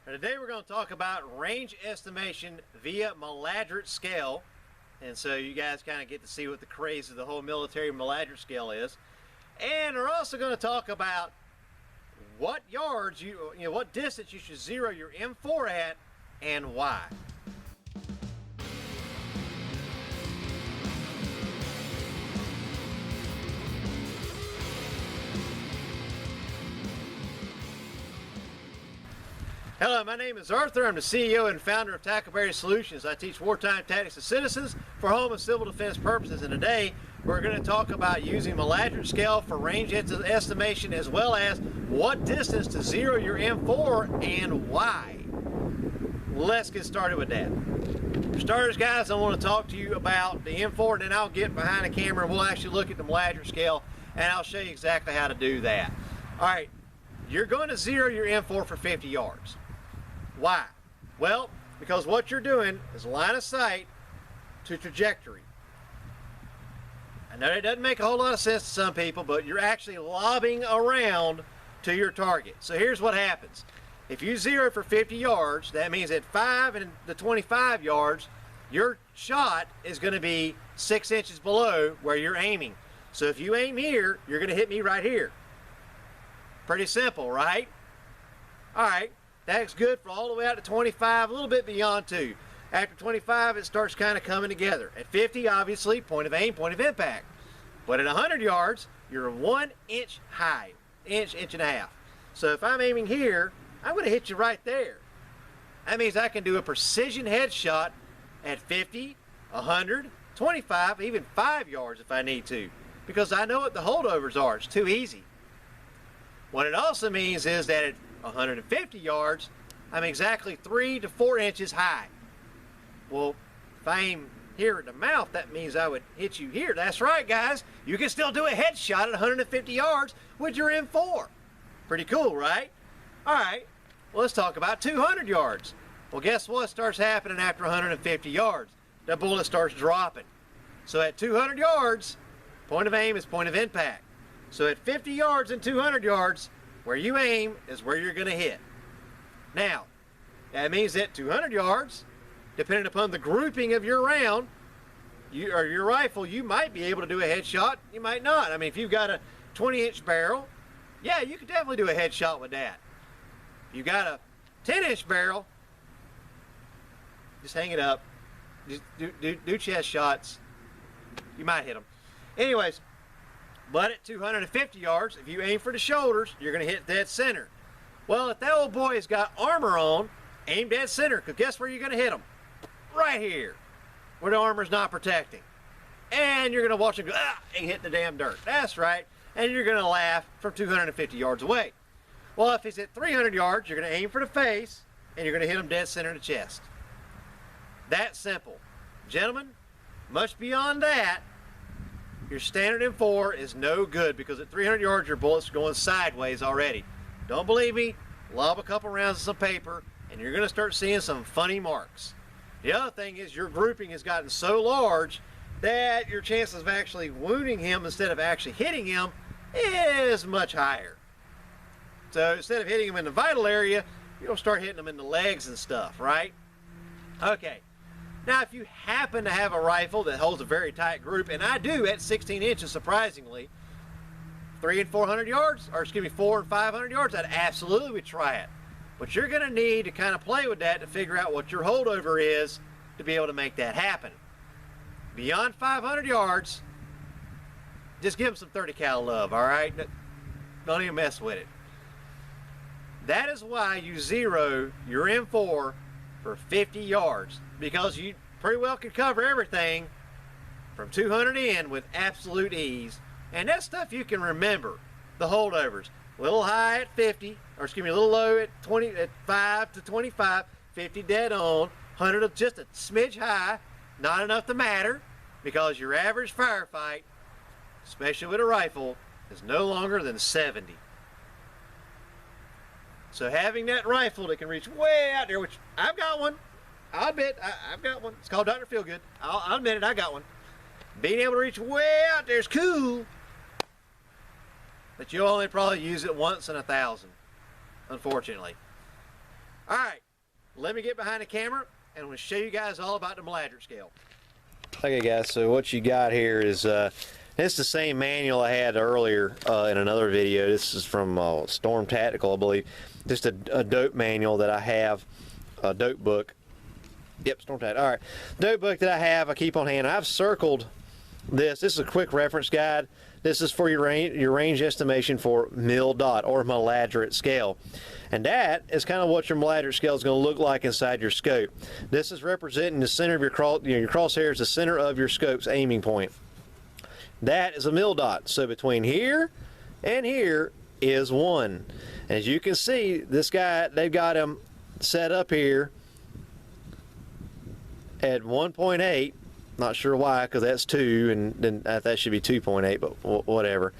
Today we're going to talk about range estimation via milliradian scale. And so you guys kind of get to see what the craze of the whole military milliradian scale is. And we're also going to talk about what yards, what distance you should zero your M4 at and why. Hello, my name is Arthur. I'm the CEO and founder of Tackleberry Solutions. I teach wartime tactics to citizens for home and civil defense purposes. And today we're going to talk about using milliradian scale for range estimation, as well as what distance to zero your M4 and why. Let's get started with that. For starters, guys, I want to talk to you about the M4, and then I'll get behind the camera and we'll actually look at the milliradian scale, and I'll show you exactly how to do that. All right, you're going to zero your M4 for 50 yards. Why? Well, because what you're doing is line of sight to trajectory. I know that doesn't make a whole lot of sense to some people, but you're actually lobbing around to your target. So here's what happens. If you zero for 50 yards, that means at 5 and the 25 yards, your shot is going to be 6 inches below where you're aiming. So if you aim here, you're going to hit me right here. Pretty simple, right? All right. That's good for all the way out to 25, a little bit beyond too. After 25, it starts kind of coming together. At 50, obviously, point of aim, point of impact. But at 100 yards, you're 1 inch high, inch and a half. So if I'm aiming here, I'm going to hit you right there. That means I can do a precision headshot at 50, 100, 25, even 5 yards if I need to, because I know what the holdovers are. It's too easy. What it also means is that at 150 yards, I'm exactly 3 to 4 inches high. Well, if I aim here at the mouth, that means I would hit you here. That's right, guys. You can still do a headshot at 150 yards with your M4. Pretty cool, right? All right, well, let's talk about 200 yards. Well, guess what starts happening after 150 yards? The bullet starts dropping. So at 200 yards, point of aim is point of impact. So at 50 yards and 200 yards, where you aim is where you're going to hit. Now, that means that 200 yards, depending upon the grouping of your round, or your rifle, you might be able to do a headshot, you might not. I mean, if you've got a 20-inch barrel, yeah, you could definitely do a headshot with that. If you've got a 10-inch barrel, just hang it up, just do chest shots, you might hit them. Anyways, but at 250 yards, if you aim for the shoulders, you're going to hit dead center. Well, if that old boy has got armor on, aim dead center, because guess where you're going to hit him? Right here, where the armor's not protecting. And you're going to watch him go, and hit the damn dirt. That's right. And you're going to laugh from 250 yards away. Well, if he's at 300 yards, you're going to aim for the face, and you're going to hit him dead center in the chest. That simple. Gentlemen, much beyond that, your standard M4 is no good, because at 300 yards your bullet's going sideways already. Don't believe me? Lob a couple rounds of some paper and you're going to start seeing some funny marks. The other thing is your grouping has gotten so large that your chances of actually wounding him instead of actually hitting him is much higher. So instead of hitting him in the vital area, you'll start hitting him in the legs and stuff, right? Okay. Now, if you happen to have a rifle that holds a very tight group, and I do at 16 inches, surprisingly, 300 and 400 yards, or excuse me, 400 and 500 yards, I'd absolutely would try it. But you're going to need to kind of play with that to figure out what your holdover is to be able to make that happen. Beyond 500 yards, just give them some 30 cal love, all right? Don't even mess with it. That is why you zero your M4 for 50 yards, because you pretty well can cover everything from 200 in with absolute ease. And that stuff you can remember, the holdovers. A little high at 50, or excuse me, a little low at 5 to 25, 50 dead on, 100 just a smidge high, not enough to matter, because your average firefight, especially with a rifle, is no longer than 70. So having that rifle that can reach way out there, which I've got one, I'll admit, I've got one. It's called Dr. Feelgood. I'll admit it, I got one. Being able to reach way out there is cool, but you'll only probably use it once in 1,000, unfortunately. All right, let me get behind the camera and we'll show you guys all about the Milliradian scale. Okay guys, so what you got here is it's the same manual I had earlier in another video. This is from Storm Tactical, I believe. Just a dope manual that I have, a dope book. Yep, Storm Tactical. All right, dope book that I have, I keep on hand. I've circled this. This is a quick reference guide. This is for your range estimation for mil dot or milliradian scale. And that is kind of what your milliradian scale is going to look like inside your scope. This is representing the center of your crosshair is the center of your scope's aiming point. That is a mil dot. So between here and here is 1. And as you can see, this guy, they've got him set up here at 1.8. Not sure why, because that's 2, and then that should be 2.8, but whatever.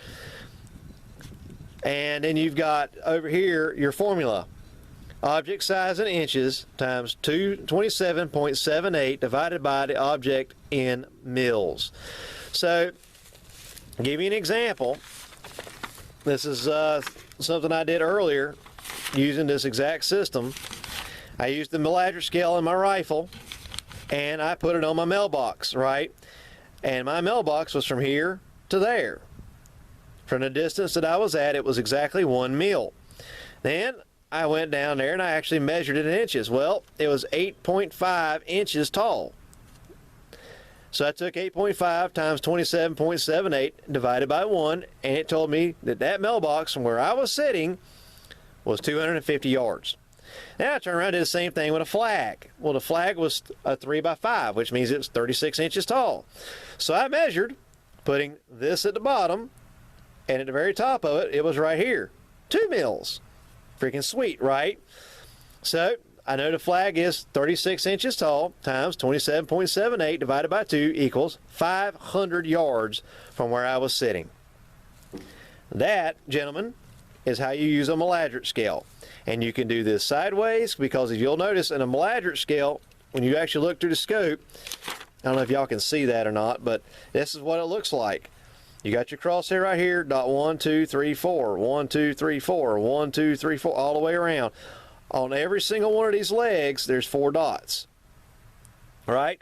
And then you've got over here your formula. Object size in inches times 227.78 divided by the object in mils. So, I'll give you an example. This is something I did earlier using this exact system. I used the milliradian scale in my rifle, and I put it on my mailbox, right? And my mailbox was from here to there. From the distance that I was at, it was exactly 1 mil. Then I went down there and I actually measured it in inches. Well, it was 8.5 inches tall. So I took 8.5 times 27.78 divided by 1, and it told me that that mailbox from where I was sitting was 250 yards. Now I turned around and did the same thing with a flag. Well, the flag was a 3x5, which means it was 36 inches tall. So I measured, putting this at the bottom, and at the very top of it, it was right here. 2 mils. Freaking sweet, right? So I know the flag is 36 inches tall times 27.78 divided by 2 equals 500 yards from where I was sitting. That, gentlemen, is how you use a milliradian scale. And you can do this sideways, because if you'll notice in a milliradian scale, when you actually look through the scope, I don't know if y'all can see that or not, but this is what it looks like. You got your crosshair right here, dot 1, 2, 3, 4, 1, 2, 3, 4, 1, 2, 3, 4, all the way around. On every single one of these legs, there's 4 dots. Right?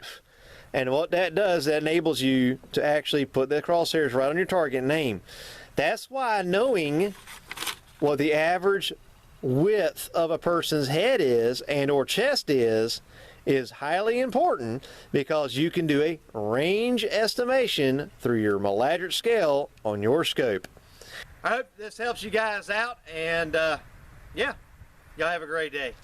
And what that does, that enables you to actually put the crosshairs right on your target name. That's why knowing what the average width of a person's head is and or chest is highly important, because you can do a range estimation through your milliradian scale on your scope. I hope this helps you guys out, and yeah, y'all have a great day.